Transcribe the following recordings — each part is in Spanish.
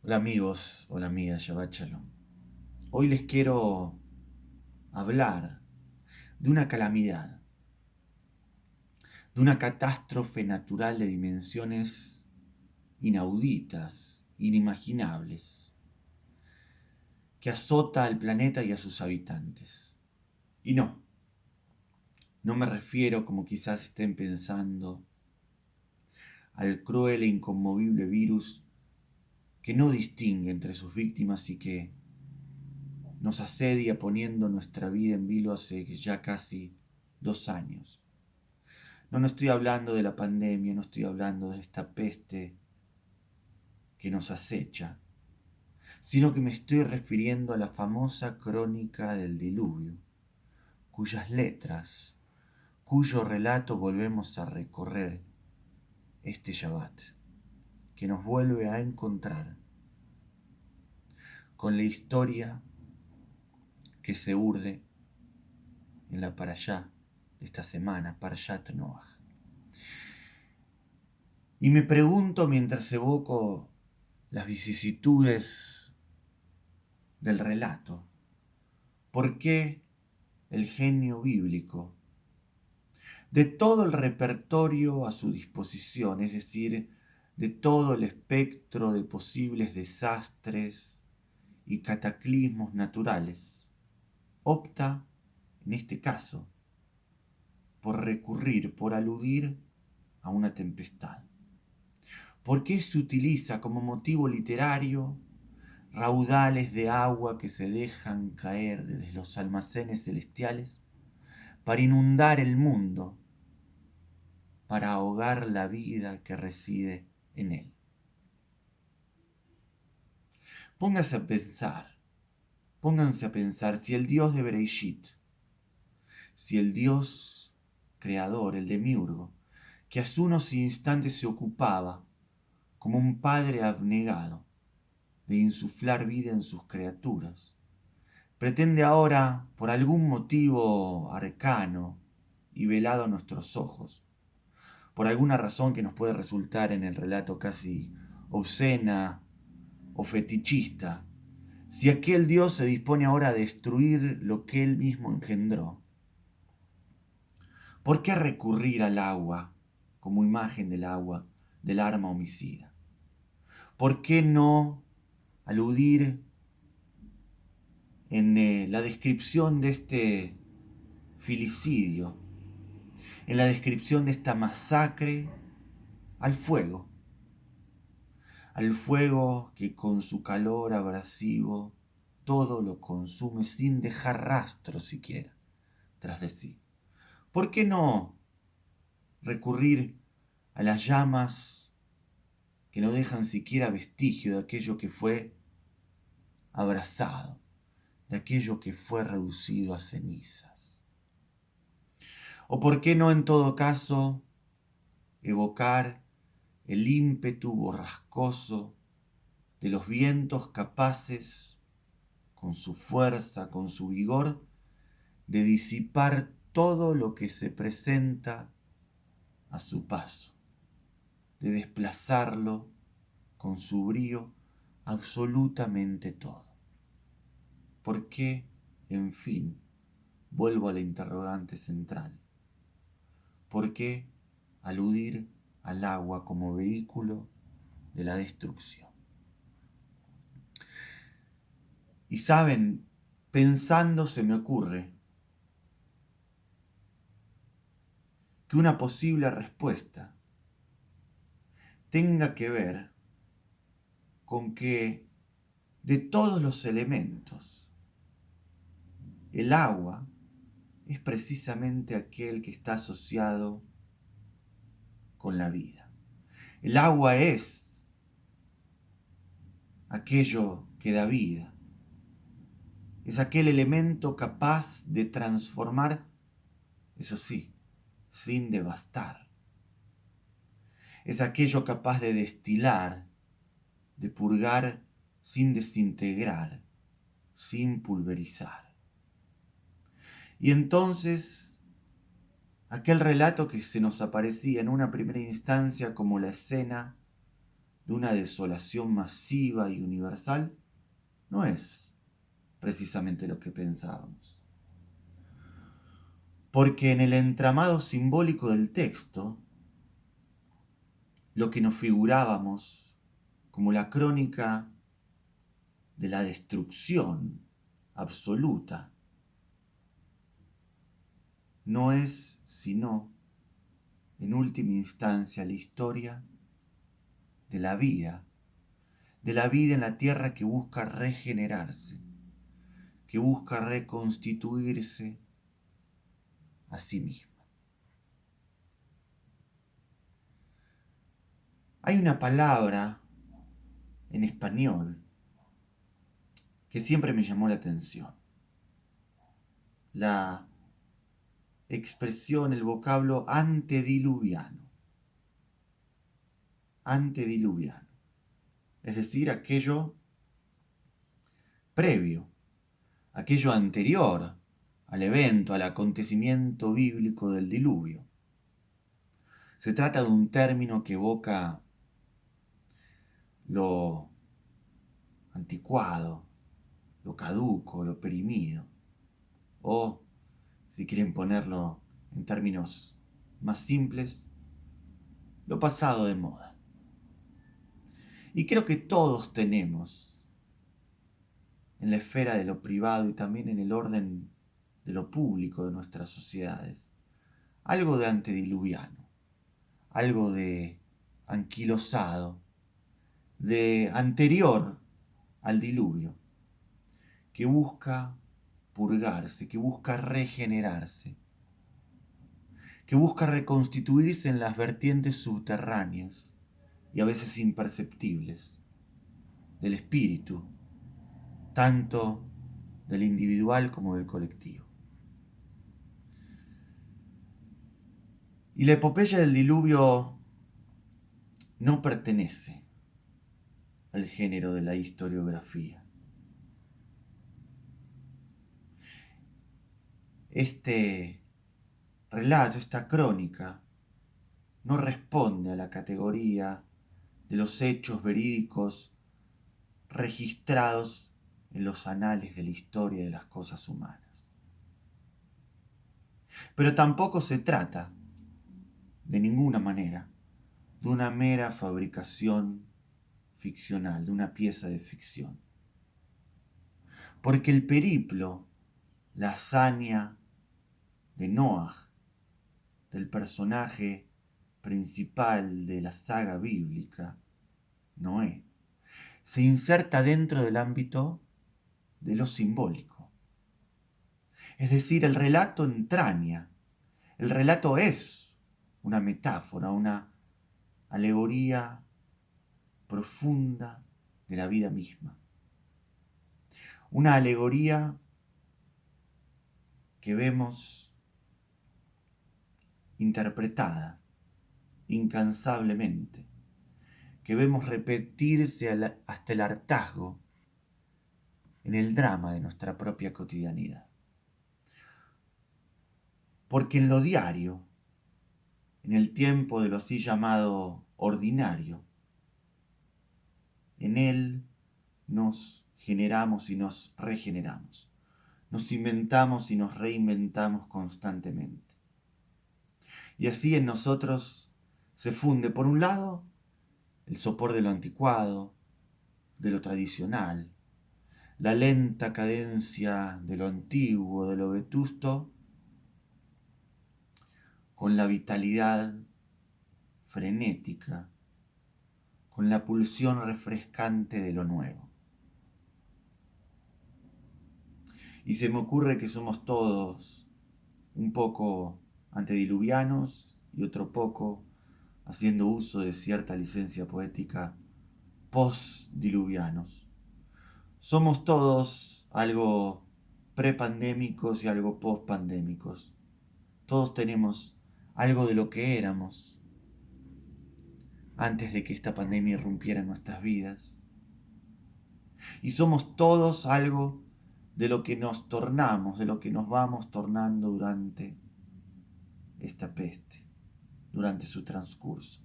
Hola amigos, hola amigas, Shabbat Shalom. Hoy les quiero hablar de una calamidad, de una catástrofe natural de dimensiones inauditas, inimaginables, que azota al planeta y a sus habitantes. Y no me refiero, como quizás estén pensando, al cruel e inconmovible virus que no distingue entre sus víctimas y que nos asedia poniendo nuestra vida en vilo hace ya casi 2 años. No estoy hablando de la pandemia, no estoy hablando de esta peste que nos acecha, sino que me estoy refiriendo a la famosa crónica del diluvio, cuyas letras, cuyo relato volvemos a recorrer este Shabbat, que nos vuelve a encontrar con la historia que se urde en la parashá de esta semana, Parashat Noach. Y me pregunto mientras evoco las vicisitudes del relato, ¿por qué el genio bíblico, de todo el repertorio a su disposición, es decir, de todo el espectro de posibles desastres y cataclismos naturales, opta, en este caso, por recurrir, por aludir a una tempestad? ¿Por qué se utiliza como motivo literario raudales de agua que se dejan caer desde los almacenes celestiales para inundar el mundo, para ahogar la vida que reside en él? Pónganse a pensar, pónganse a pensar si el Dios de Bereishit, si el Dios creador, el demiurgo, que hace unos instantes se ocupaba, como un padre abnegado, de insuflar vida en sus criaturas, pretende ahora, por algún motivo arcano y velado a nuestros ojos, por alguna razón que nos puede resultar en el relato casi obscena o fetichista, si aquel Dios se dispone ahora a destruir lo que él mismo engendró, ¿por qué recurrir al agua como imagen del agua, del arma homicida? ¿Por qué no aludir en la descripción de este filicidio, en la descripción de esta masacre, al fuego? Al fuego que con su calor abrasivo todo lo consume sin dejar rastro siquiera tras de sí. ¿Por qué no recurrir a las llamas que no dejan siquiera vestigio de aquello que fue abrasado, de aquello que fue reducido a cenizas? ¿O por qué no en todo caso evocar el ímpetu borrascoso de los vientos capaces, con su fuerza, con su vigor, de disipar todo lo que se presenta a su paso, de desplazarlo con su brío absolutamente todo? ¿Por qué, en fin, vuelvo a la interrogante central? ¿Por qué aludir al agua como vehículo de la destrucción? Y saben, pensando se me ocurre que una posible respuesta tenga que ver con que de todos los elementos, el agua es precisamente aquel que está asociado con la vida. El agua es aquello que da vida. Es aquel elemento capaz de transformar, eso sí, sin devastar. Es aquello capaz de destilar, de purgar sin desintegrar, sin pulverizar. Y entonces, aquel relato que se nos aparecía en una primera instancia como la escena de una desolación masiva y universal, no es precisamente lo que pensábamos. Porque en el entramado simbólico del texto, lo que nos figurábamos como la crónica de la destrucción absoluta no es sino, en última instancia, la historia de la vida en la tierra que busca regenerarse, que busca reconstituirse a sí misma. Hay una palabra en español que siempre me llamó la atención. La expresión, el vocablo antediluviano. Antediluviano. Es decir, aquello previo, aquello anterior al evento, al acontecimiento bíblico del diluvio. Se trata de un término que evoca lo anticuado, lo caduco, lo perimido, o, si quieren ponerlo en términos más simples, lo pasado de moda. Y creo que todos tenemos, en la esfera de lo privado y también en el orden de lo público de nuestras sociedades, algo de antediluviano, algo de anquilosado, de anterior al diluvio, que busca purgarse, que busca regenerarse, que busca reconstituirse en las vertientes subterráneas y a veces imperceptibles del espíritu, tanto del individual como del colectivo. Y la epopeya del diluvio no pertenece al género de la historiografía. Este relato, esta crónica, no responde a la categoría de los hechos verídicos registrados en los anales de la historia de las cosas humanas. Pero tampoco se trata, de ninguna manera, de una mera fabricación ficcional, de una pieza de ficción. Porque el periplo, la hazaña de Noaj, del personaje principal de la saga bíblica, Noé, se inserta dentro del ámbito de lo simbólico. Es decir, el relato entraña, el relato es una metáfora, una alegoría profunda de la vida misma. Una alegoría que vemos interpretada incansablemente, que vemos repetirse hasta el hartazgo en el drama de nuestra propia cotidianidad. Porque en lo diario, en el tiempo de lo así llamado ordinario, en él nos generamos y nos regeneramos, nos inventamos y nos reinventamos constantemente. Y así en nosotros se funde, por un lado, el sopor de lo anticuado, de lo tradicional, la lenta cadencia de lo antiguo, de lo vetusto, con la vitalidad frenética, con la pulsión refrescante de lo nuevo. Y se me ocurre que somos todos un poco antediluvianos y otro poco haciendo uso de cierta licencia poética postdiluvianos. Somos todos algo prepandémicos y algo postpandémicos. Todos tenemos algo de lo que éramos antes de que esta pandemia irrumpiera en nuestras vidas. Y somos todos algo de lo que nos tornamos, de lo que nos vamos tornando durante esta peste, durante su transcurso.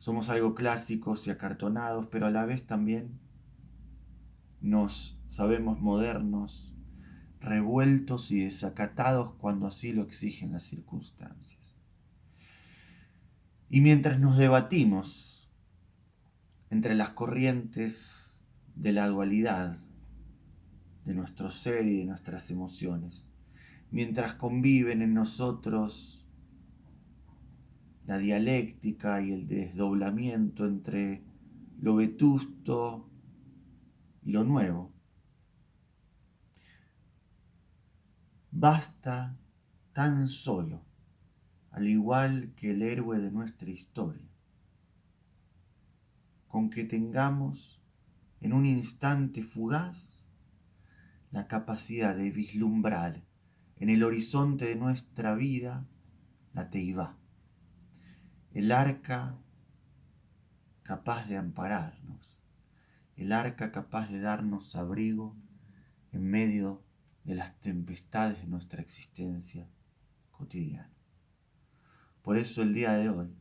Somos algo clásicos y acartonados, pero a la vez también nos sabemos modernos, revueltos y desacatados cuando así lo exigen las circunstancias. Y mientras nos debatimos entre las corrientes de la dualidad de nuestro ser y de nuestras emociones, mientras conviven en nosotros la dialéctica y el desdoblamiento entre lo vetusto y lo nuevo, basta tan solo, al igual que el héroe de nuestra historia, con que tengamos en un instante fugaz la capacidad de vislumbrar en el horizonte de nuestra vida la Teivá, el arca capaz de ampararnos, el arca capaz de darnos abrigo en medio de las tempestades de nuestra existencia cotidiana. Por eso el día de hoy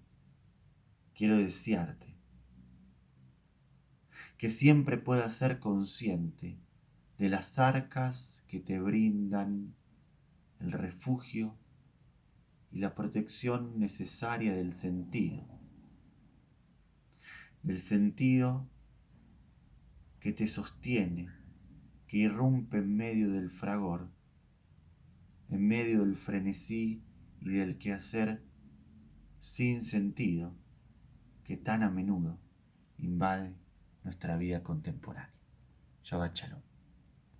quiero desearte que siempre puedas ser consciente de las arcas que te brindan el refugio y la protección necesaria del sentido que te sostiene, que irrumpe en medio del fragor, en medio del frenesí y del quehacer sin sentido que tan a menudo invade nuestra vida contemporánea. Shabbat Shalom.